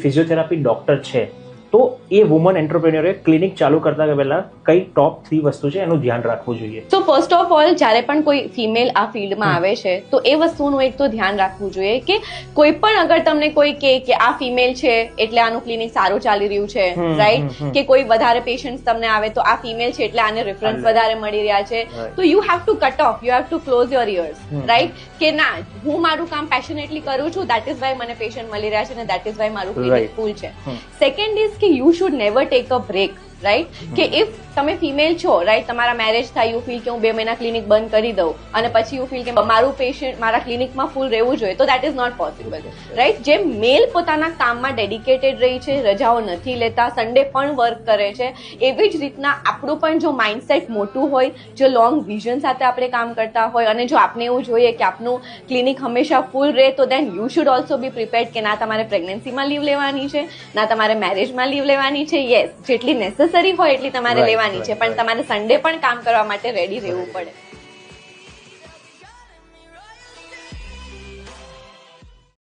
Physiotherapy doctor છે તો એ woman એન્ટરપ્રેન્યોરે clinic ચાલુ કરતા પહેલા કઈ ટોપ 3 વસ્તુ છે એનું ધ્યાન રાખવું જોઈએ? તો ફર્સ્ટ ઓફ ઓલ જ્યારે પણ કોઈ ફિમેલ આ ફિલ્ડમાં આવે છે તો એ વસ્તુનું એક તો ધ્યાન રાખવું જોઈએ કે કોઈ પણ અગર તમને કોઈ કહે કે આ ફિમેલ છે એટલે આનું ક્લિનિક સારું ચાલી રહ્યું છે, રાઈટ, કે કોઈ વધારે પેશન્ટ્સ તમને આવે તો આ ફિમેલ છે એટલે આને રેફરન્સ વધારે મળી રહ્યા છે, તો you have to cut off, you have to close your ears, right, કે ના હું મારું કામ પેશનેટલી કરું છું, દેટ ઇઝ વાય મને પેશન્ટ મળી રહ્યા છે અને દેટ ઇઝ વાય મારું ક્લિનિક ફૂલ છે. સેકન્ડ ઇઝ કે you should never take a break, right, કે ઇફ તમે ફિમેલ છો, રાઈટ, તમારા મેરેજ થાય, યુ ફીલ કે હું 2 મહિના ક્લિનિક બંધ કરી દઉં અને પછી યુ ફીલ કે મારું પેશન્ટ મારા ક્લિનિકમાં ફૂલ રહેવું જોઈએ, તો that is not possible, right. જેમ મેલ પોતાના કામમાં ડેડિકેટેડ રહી છે, રજાઓ નથી લેતા, સન્ડે પણ વર્ક કરે છે, એવી જ રીતના આપણું પણ જો માઇન્ડસેટ મોટું હોય, જો લોંગ વિઝન સાથે આપણે કામ કરતા હોય અને જો આપણે એવું જોઈએ કે આપનું ક્લિનિક હંમેશા ફૂલ રહે, તો then you should also be prepared કે ના તમારે પ્રેગ્નન્સીમાં લીવ લેવાની છે, ના તમારે મેરેજમાં લીવ લેવાની છે. યસ, જેટલી નેસેસરી હોય એટલી તમારે લેવાની છે, પણ તમારે સન્ડે પણ કામ કરવા માટે રેડી રહેવું પડે.